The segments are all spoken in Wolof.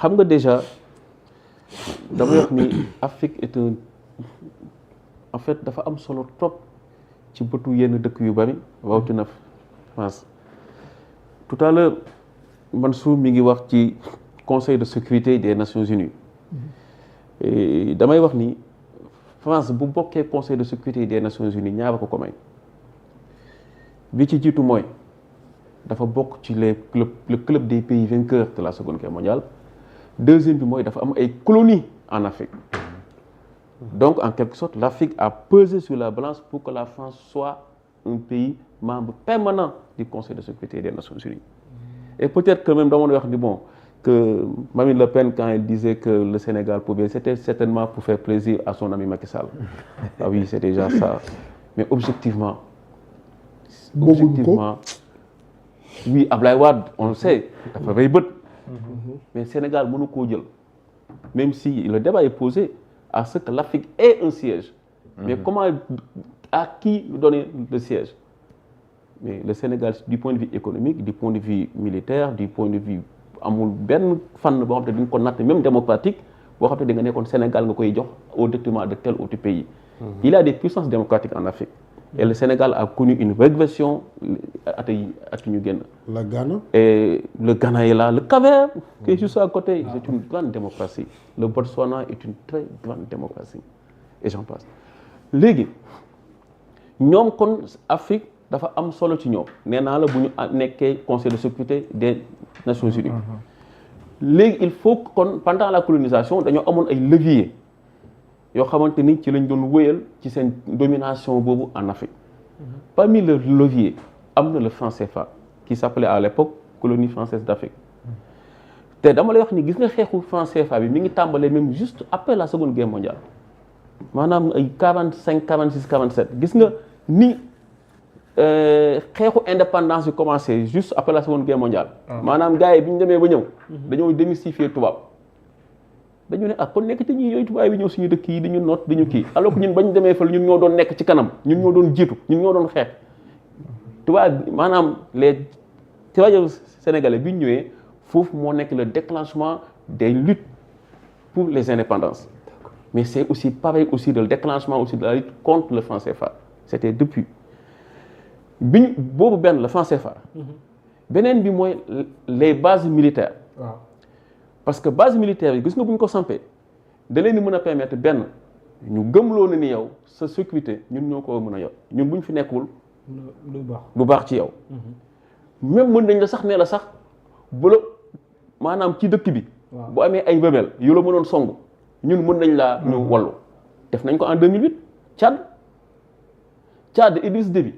xam nga déjà dama wax ni Afrique est en fait dafa am solo trop ci bëtu yenn dëkk yu bari rawatina France. Tout à l'heure Mansour mi ngi wax ci Conseil de sécurité des Nations Unies et damay wax ni France bu bokkee Conseil de sécurité des Nations Unies ñaara ko may bi ci jiitu mooy dafa bokk ci le club des pays vainqueurs de la Seconde Guerre mondiale. Deuxième bi mooy dafa am ay colonies en Afrique. Donc en quelque sorte l'Afrique a pesé sur la balance pour que la France soit un pays membre permanent du Conseil de sécurité des Nations Unies. Et peut-être que même dans mon wax ni bon que Marine Le Pen quand elle disait que le Sénégal pouvait, c'était certainement pour faire plaisir à son ami Macky Sall. Ah oui, c'est déjà ça. Mais objectivement oui, Ablaye Wade, on le sait, dafa rëy bët. Mais Sénégal mënu koo jël. Même si le débat est posé à ce que l'Afrique ait un siège. Mais comment, à qui donner le siège? Mais le Sénégal, du point de vue économique, du point de vue militaire, du point de vue amul benn fànn boo xam te dañ ko natt même démocratique boo xam te da nga nekkoon Sénégal nga koy jox au détriment de tel autre pays. Il y a des puissances démocratiques en Afrique. Et le Sénégal a connu une régression at ñu génn. Le Ghana. Et le Ghana est là, le Cap-Vert qui est juste à côté, c'est une grande démocratie. Le Botswana est une très grande démocratie. Et j'en passe. Léegi ñoom kon Afrique dafa am solo ci ñoom nee naa la bu ñu nekkee Conseil de sécurité des Nations Unies. Léegi il faut kon pendant la colonisation dañoo amoon ay leviers yoo xamante ni ci lañ doon wéyal ci seen domination boobu en Afrique. Parmi les leviers am na le franc CFA qui s'appelait à l'époque colonie française d'Afrique. te dama lay wax ni gis nga xeexu franc CFA bi mi ngi tàmbalee même juste après la Seconde Guerre mondiale maanaam ay 45 46 47 gis nga ni xeexu indépendance bi commencé juste après la Seconde Guerre mondiale. maanaam gars yi bi ñu demee ba ñëw. dañoo démystifier tubaab. dañu ne kon nekk ci ñi yooyu tubaab yi ñëw suñu dëkk yi dañu noot dañu kii alors que ñun bañ demee fa ñun ñoo doon nekk ci kanam ñun ñoo doon jiitu ñun ñoo doon xeex tubaab maanaam les travailleurs sénégalais bi ñu ñëwee foofu moo nekk le déclenchement des luttes pour les indépendances mais c'est aussi pareil aussi le déclenchement aussi de la lutte contre le franc CFA c'était depuis biñ boobu benn le franc CFA beneen bi mooy les bases militaires. Parce que base militaire yi gis nga bu ñu ko sampee da leen di mën a permettre benn ñu gëmloo na ni yow sa sécurité ñun ñoo ko mën a yor ñun bu ñu fi nekkul du baax ci yow. même mën nañ la sax nee la sax bu la maanaam ci dëkk bi. bu amee ay rebelle yu la mënoon song ñun mën nañ laa ñu wallu. def nañ ko en 2008 Tchad Idriss Déby.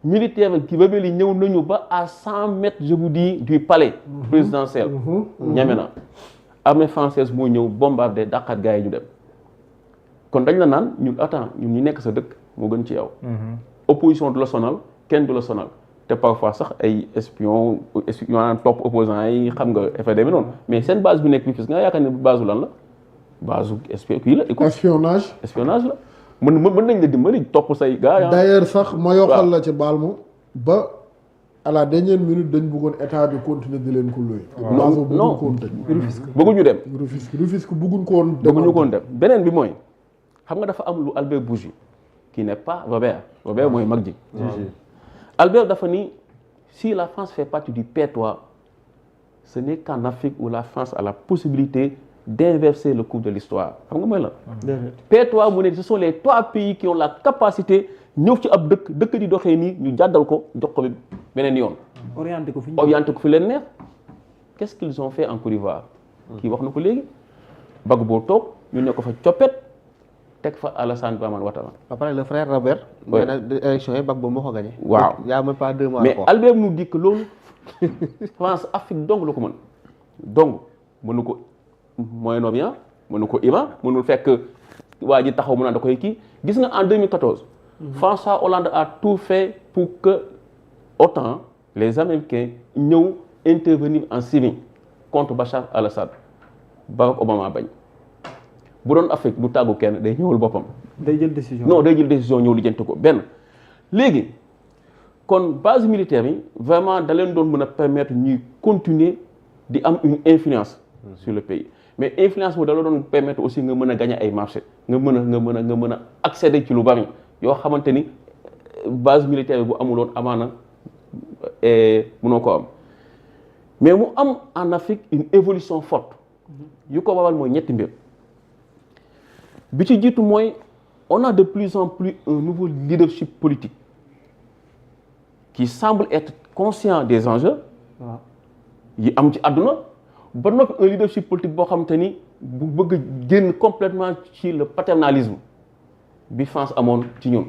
militaire ki rebelle yi ñëw nañu ba à 100 mètres je vous dis du palais présidentiel. N'Djamena armée française moo ñëw bombardé dàqaat gars yi ñu dem kon dañ la naan ñun attends ñun ñu nekk sa dëkk moo gën ci yow. opposition du la sonal kenn du la sonal te parfois sax ay espion maanaam topp opposants yi xam nga effet demee noonu mais seen base bi nekk bi fis nga yaakaar ne base lan la base kii la. espionnage la. mën nañ la dimbali topp say gars. d'ailleurs sax ma yokkal la ci baal ma ba à la dernière minute dañ bëggoon état bi continuer di leen ko luy. non bëgguñu dem. Rufisque bëgguñ ko woon. bëgguñu ko woon dem beneen bi mooy xam nga dafa am lu Albert Bourgi qui n'est pas Robert mooy mag ji. Albert dafa ni si la France fait partie du P3 ce n'est qu'en Afrique où la France a la possibilité d'inverser le cours de l'histoire xam nga mooy la P3 mu ne ce sont les 3 pays qui ont la capacité ñëw ci ab dëkk di doxee nii ñu jàddal ko jox ko beneen yoon orienté ko fi leen neex qu'est-ce qu'ils ont fait en Côte d'Ivoire kii wax na ko léegi Gbagbo toog ñu ne ko fa coppet teg fa Alassane Dramane Ouattara. après le frère Robert. oui élection yi Gbagbo moo ko gagné. waaw y a même pas 2 mois. mais Albert nous dit que loolu France Afrique dong la ko mën dong mënu ko Moyen-Orient mënu ko Iran mënul fekk waa ji taxaw mu naan da koy kii gis nga en 2014. François Hollande a tout fait pour que OTAN les Américains ñëw intervenir en Syrie contre Bachar al-Assad Barack Obama bañ bu doon Afrique du tàggu kenn day ñëwul boppam. day jël décision day jël décision ñëw lijjanti ko benn. léegi kon base militaire yi vraiment da leen doon mën a permettre ñuy continuer di am une influence sur le pays mais influence boobu da la doon permettre aussi nga mën a gagner ay marché nga mën a accéder ci lu bari yoo xamante ni base militaire bu amuloon amaana mënoo ko am mais mu am en Afrique une évolution forte yu ko waral mooy ñetti mbir bi ci jiitu mooy on a de plus en plus un nouveau leadership politique qui semble être conscient des enjeux yi am ci àdduna ba noppi un leadership politique boo xamante ni bu bëgg a génn complètement ci le paternalisme bi France amoon ci ñun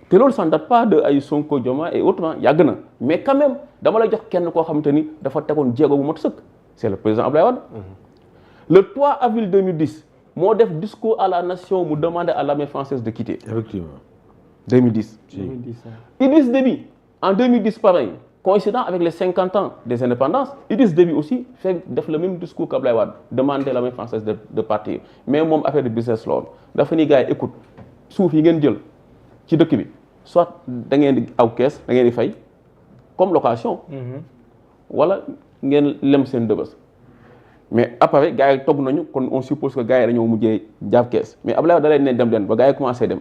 te loolu ça ne date pas de ay Sonko Diomaye et autrement yàgg na mais quand même dama lay jox kenn koo xamante ni dafa tegoon jéego bu mot sëkk c'est le président Abdoulaye Wade le 3 avril 2010 moo def discours à la nation mu demandé à l'armée française de quitter. Effectivement. 2010. Idriss Déby en 2010 pareil coïncidant avec les 50 ans des indépendances Idriss Déby aussi fait def le même discours qu'Abdoulaye Wade demander à l'armée française de partir mais moom affaire de business loolu dafa ni gars yi écoute suuf yi ngeen jël ci dëkk bi soit da ngeen di aw kees da ngeen di fay comme location wala ngeen lem seen dëbës mais après gars yi togg nañu kon on suppose que gars yi dañoo mujjee jaab kees mais Abdoulaye Wade da leen ne dem leen ba gars yi commencé dem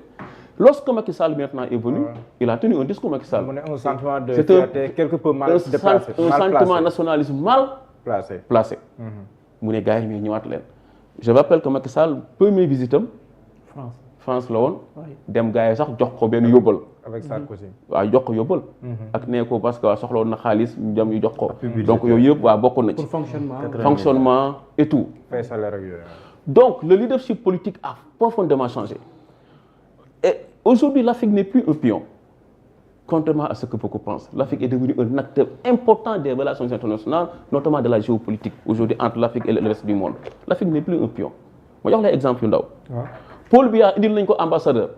lorsque Macky Sall maintenant est venu il a tenu un discours Macky Sall un sentiment de fierté quelque peu mal déplacé un sentiment nationaliste mal placé mu ne gars yi mais ñëwaat leen je rappelle que Macky Sall premier visitam France la woon dem gars yi sax jox ko benn yóbbal avec Sarkozy waaw jox ko yóbbal ak nee ko parce que waa soxla woon na xaalis ñu dem yu jox ko donc yooyu yëpp waa bokk na ci fonctionnement et tout fay salaire ak yooyu donc le leadership politique a profondément changé et aujourd'hui l'Afrique n'est plus un pion contrairement à ce que beaucoup pensent l'Afrique est devenue un acteur important des relations internationales notamment de la géopolitique aujourd'hui entre l'Afrique et le reste du monde l'Afrique n'est plus un pion ma jox la exemple yu ndaw Paul Biya indil nañ ko ambassadeur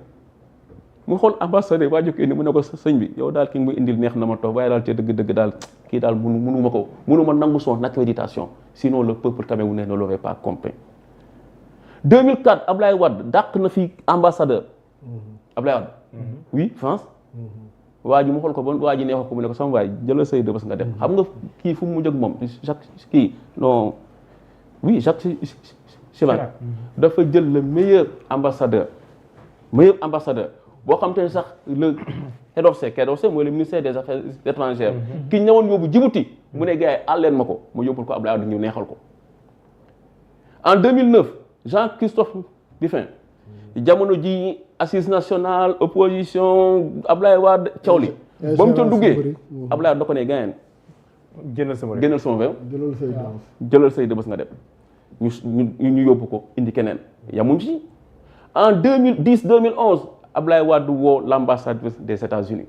mu xool ambassadeur waa jokk indi mu ne ko sëñ bi yow daal ki nga muy indil neex na ma toog waaye daal te dëgg-dëgg daal kii daal mënuma nangu son accréditation sinon le peuple camerounais ne l'aurait pas compris 2004 Ablaye Wade dàq na fi ambassadeur Ablaye Wade oui France waa ji mu xool ko ba waa ji neexoo ko mu ne ko sama waay jëlal say dëbës nga dem xam nga kii fu mu mujj ak moom Jacques Chirac dafa jël le meilleur ambassadeur boo xam te ne sax le head of state mooy le ministère des affaires étrangères ki ñëwoon yóbbu Djibouti mu ne gars yi àlleen ma ko mu yóbbul ko Abdoulaye Wade ñu neexal ko en 2009 Jean-Christophe Biffin jamono ji assise nationale opposition Abdoulaye Wade coow li ba mu ca duggee Abdoulaye Wade da ko ne gaañeen génnal sama réew jëlal say dëbës nga dem ñu yóbbu ko indi keneen yamuñ ci en 2010-2011 Abdoulaye Wade woo l'ambassadrice des États-Unis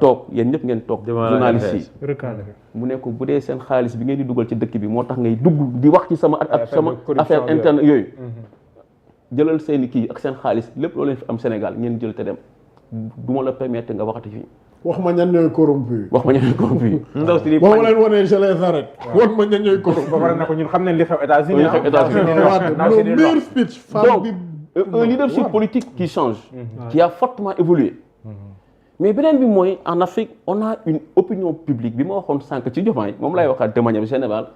toog yéen ñëpp ngeen toog journaliste yi mu ne ko bu dee seen xaalis bi ngeen di dugal ci dëkk bi moo tax ngay dugg di wax ci sama affaire interne yooyu jëlal seen kii ak seen xaalis lépp loo leen fi am Sénégal ngeen jël te dem du ma la permettre nga waxati fii wax ma ñan ñooy corrompu wax ma ñan ñooy corrompu ndaw si boo ma leen wanee je les arrête wax ma ñan ñooy corrompu ba pare na ko ñun xam nañ li xew États-Unis meilleur speech femme bi un leadership politique qui change qui a fortement évolué mais beneen bi mooy en Afrique on a une opinion publique bi ma waxoon sànq ci Diomaye moom lay waxaat de manière générale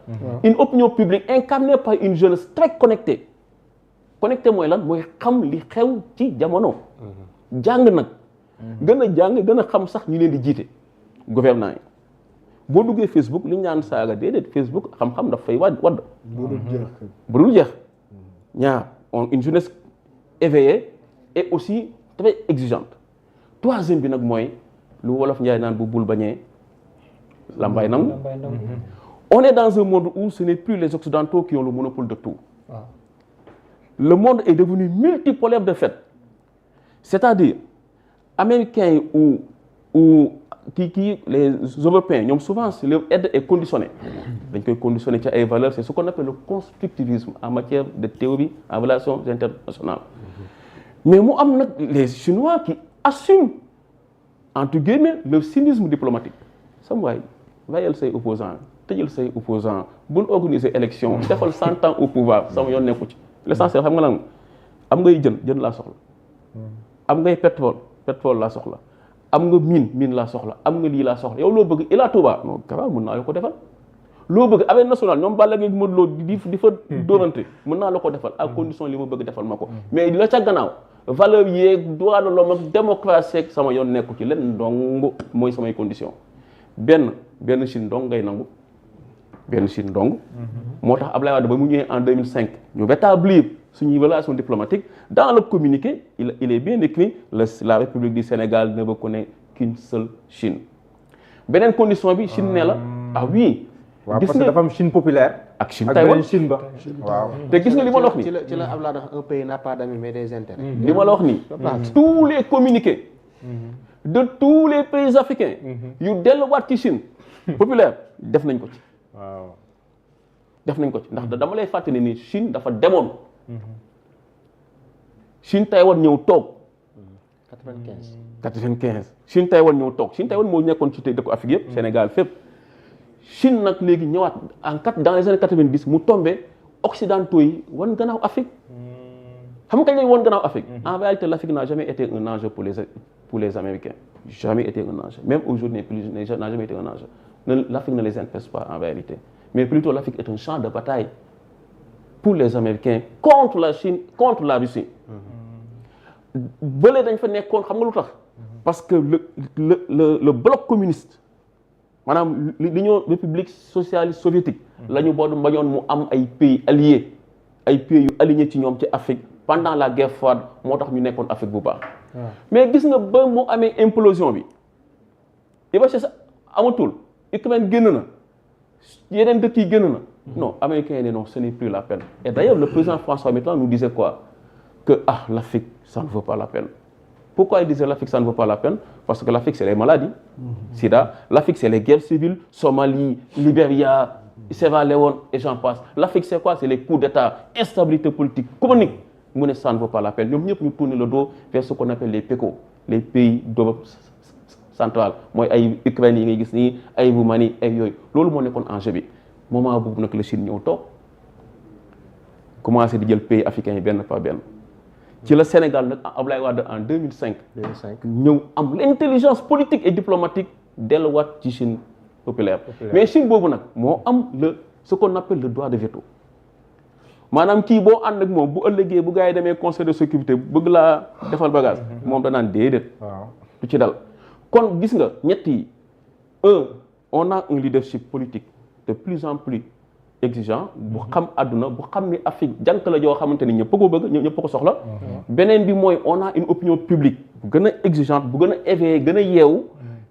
une opinion publique incarnée par une jeunesse très connectée mooy lan mooy xam li xew ci jamono jàng nag gën a jàng gën a xam sax ñu leen di jiite gouvernement yi boo duggee Facebook li ñu naan saaga déedéet Facebook xam-xam daf fay wadd bu dul jeex ñaar une jeunesse éveillée et aussi très exigeante troisième bi nag mooy lu wolof njaay naan bu bul bañee lambay nangu on est dans un monde où ce n'est plus les occidentaux qui ont le monopole de tout le monde est devenu multipolaire de fait c'est-à-dire américains yi ou les européens ñoom souvent leur aide est conditionnée dañ koy conditionné ci ay valeurs c'est ce qu'on appelle le constructivisme en matière de théorie en relations internationales mais mu am nag les Chinois qui assument entre guillemets le cynisme diplomatique sam waay vayel say opposants tëjal say opposants bul organiser élection defal 100 ans au pouvoir sama yoon nekku ci l'essentiel xam nga lan am ngay jën laa soxla am ngay pétrole laa soxla am nga mine laa soxla am nga lii laa soxla yow loo bëgg Ila Touba non garaw mën naa la ko defal loo bëgg avec national ñoom Balla Gaye Modou Lo di fa dóorante mën naa la ko defal à condition li ma bëgg defal ma ko mais la ca gannaaw valeur yeeg droit de l'homme ak démocratie ak sama yoon nekku ci leen ndong mooy samay condition benn Chine ndong ngay nangu benn Chine ndong moo tax Abdoulaye Wade ba mu ñëwee en 2005 ñu rétablir suñuy relation diplomatique dans le communiqué il est bien écrit la République du Sénégal ne reconnaît qu'une seule Chine beneen condition bi Chine ne la ah oui waaw parce que dafa am Chine populaire ak Chine Taïwan Chine ba waaw te gis nga li ma la wax nii ci la Abdoulaye wax un pays n'a pas d'amis mais des intérêts. li ma la wax nii tous les communiqués de tous les pays africains yu delluwaat ci Chine populaire def nañ ko ci waaw def nañ ko ci ndax dama lay fàttali ni Chine dafa demoon Chine Taïwan ñëw toog 95 Chine Taïwan ñëw toog Chine Taïwan moo nekkoon ci dëkku Afrique yëpp Sénégal fépp Chine nag léegi ñëwaat dans les années 90 mu tombé occidentaux yi wan gannaaw Afrique xam nga kañ lañ wan gannaaw Afrique en réalité l'Afrique n'a jamais été un enjeu pour les Américains jamais été un enjeu même aujourd'hui n'a jamais été un enjeu l'Afrique ne les intéresse pas en réalité mais plutôt l'Afrique est un champ de bataille pour les Américains contre la Chine contre la Russie bële dañ fa nekkoon xam nga lu tax parce que le bloc communiste maanaam l'Union république socialiste soviétique la ñu bood mbañoon mu am ay pays alliés ay pays yu aligné ci ñoom ci Afrique pendant la guerre froide moo tax ñu nekkoon Afrique bu baax mais gis nga ba mu amee implosion bi URSS amatul Ukraine génn na yeneen dëkk yi génn na non américains yi ne non ce n'est plus la peine et d'ailleurs le président François Mitterrand nous disait quoi que l'Afrique ça ne vaut pas la peine. Pourquoi il disait l'Afrique ça ne vaut pas la peine? Parce que l'Afrique c'est les maladies, sida, l'Afrique c'est les guerres civiles, Somalie, Libéria, Sierra Leone et j'en passe. L'Afrique c'est quoi? C'est les coups d'État, instabilité politique chronique. Ça ne vaut pas la peine. Nous nous tourner le dos vers ce qu'on appelle les PECO, les pays d'Europe centrale. Moi, ay Ukraine yi ngay gis nii, ay Roumanie, ay yooyu. Loolu moo nekkoon enjeu bi. Moment boobu nag la Chine ñëw toog commencé di jël pays africains yi benn par benn. ci le Sénégal nag Abdoulaye Wade en 2005 ñëw am l'intelligence politique et diplomatique delluwaat ci Chine populaire mais Chine boobu nag moo am ce qu'on appelle le droit de veto maanaam kii boo ànd ak moom bu ëllëgee bu gars yi demee conseil de sécurité bëgg laa defal bagage moom danaan déedéet du ci dal kon gis nga ñett yi on a un leadership politique de plus en plus exigeant bu xam àdduna bu xam ni Afrique jànk la joo xamante ni ñëpp ko bëgg ñëpp ko soxla beneen bi mooy on a une opinion publique bu gën a exigeante bu gën a éveillé gën a yeewu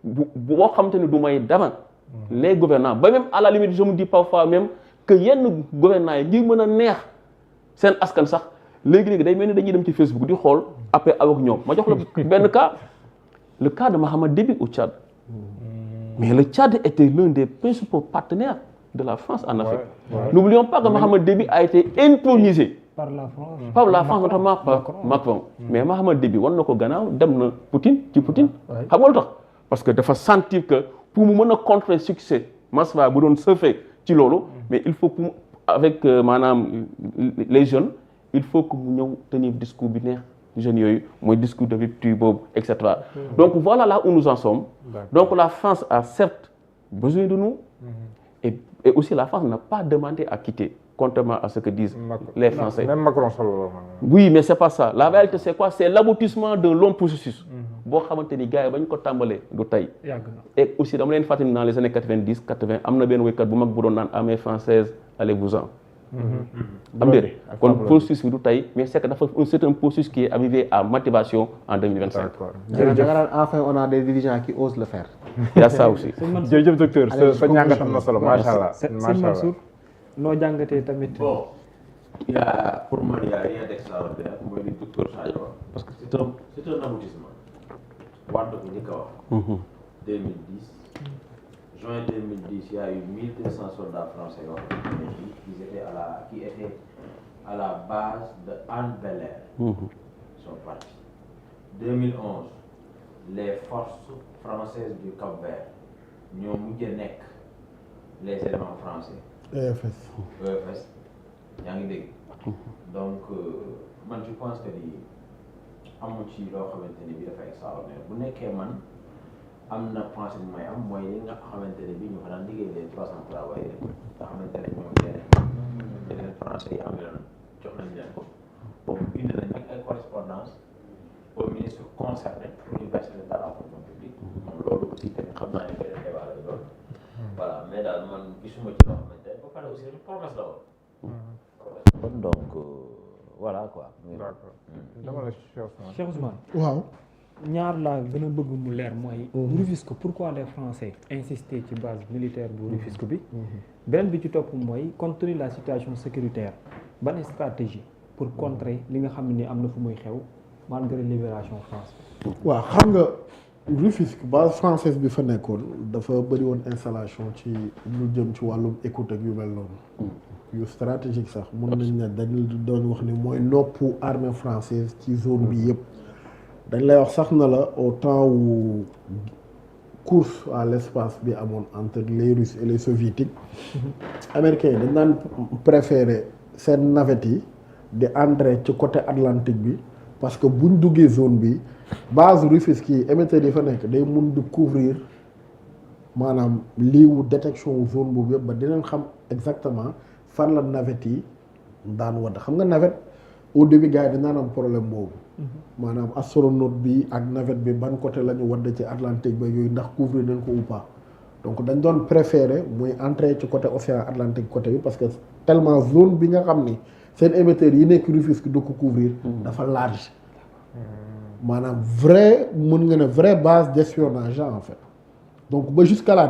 boo xamante ni du may dara les gouvernants ba même à la limite je me dis parfois même que yenn gouvernants yi ngir mën a neex seen askan sax léegi-léegi day mel ni dañuy dem ci Facebook di xool après avec ñoom ma jox la benn cas le cas de Mahamat Déby au Tchad mais le Tchad était l'un des principaux partenaires de la France en Afrique. N'oublions pas que Mahamat Déby a été intronisé par la France notamment par Macron. Mais Mahamat Déby wan na ko gannaaw dem na Poutine xam nga lu tax parce que dafa sentir que pour mu mën a contrer succès Masra bu doon surfer ci loolu mais il faut que avec maanaam les jeunes il faut que mu ñëw tenir discours bi neex jeunes yooyu mooy discours de rupture boobu et cetera. Donc voilà là où nous en sommes. Donc la France a certes besoin de nous. Et aussi la France n'a pas demandé à quitter, contrairement à ce que disent les Français. Même Macron solo. Oui, mais c'est pas ça. La réalité c'est quoi? C'est l'aboutissement d'un long processus. Boo xamante ni gars yi ba ñu ko tàmbalee du tey. Et aussi dama leen fàttali dans les années 90 80 am na benn wéykat bu mag bu doon naan armée française allez-vous-en. am déedéet kon processus bi du tey mais c'est que c'est un processus qui est arrivé à maturité en 2025. Enfin on a des dirigeants qui osent le faire. Il y a ça aussi. jërëjëf docteur sa ñàngat am na solo macha allah. Sëñ Mansour noo jàngatee tamit. Bon, pour moi il y a rien d'extraordinaire mooy li docteur Sadio wax parce que c'est un aboutissement. Wade ko njëkk a wax. 2010 juin 2010 il y a eu 1200 soldats français qui étaient à la base de Hann Bel-Air. Ils sont partis. 2011 les forces françaises du Cap-Vert ñoo mujj nekk les éléments français. EFS yaa ngi dégg. Donc man je pense que ni amul ci loo xamante ni bi dafa extraordinaire bu nekkee man am na pensée bu may am mooy li nga xamante ne bii ñu fa daan liggéey les 300 travailleurs nga xamante ne ñoom yeneen français yi am yoon jox nañ leen ko boobu bind nañ nag ay correspondance au ministre concerné pour ñu verser dans la fonction publique moom loolu aussi tamit xam naa ne beneen débat la loolu voilà mais daal man gisuma ci loo xamante ne ba pare aussi promesse la woon donc voilà quoi. d'accord dama la Cheikh Ousmane waaw. ñaar laa gën a bëgg mu leer mooy Rufisque pourquoi les Français insister ci base militaire bu Rufisque bi beneen bi ci topp mooy compte tenu la situation sécuritaire ban stratégie pour contrer li nga xam ne ni am na fu muy xew malgré libération France. waaw xam nga Rufisque base française bi fa nekkoon dafa bëri woon installation ci lu jëm ci wàllum écoute ak yu mel noonu yu stratégique sax mun nañ ne dañ doon wax ni mooy noppu armée française ci zone bi yëpp dañ lay wax sax na la au temps wu course à l'espace bi amoon entre les Russes et les Soviétiques américains yi dañ daan préférer seen navette yi di entrer ci côté Atlantique bi parce que buñ duggee zone bi base Rufisque yi émetteurs yi fa nekk day mun di couvrir maanaam liiwu détection zone boobu yëpp ba dinañ xam exactement fan la navette yi daan wadd xam nga navette au début gars yi dañ daan am problème boobu maanaam astronaute bi ak navette bi ban côté la ñu wadd ci Atlantique ba yooyu ndax couvrir nañ ko ou pas donc dañ doon préférer muy entrer ci côté océan Atlantique côté bi parce que tellement zone bi nga xam ni seen émetteurs yi nekk Rufisque du ko couvrir dafa large maanaam vrai mën nga ne vraie base d'espionnage en fait donc ba jusqu'à là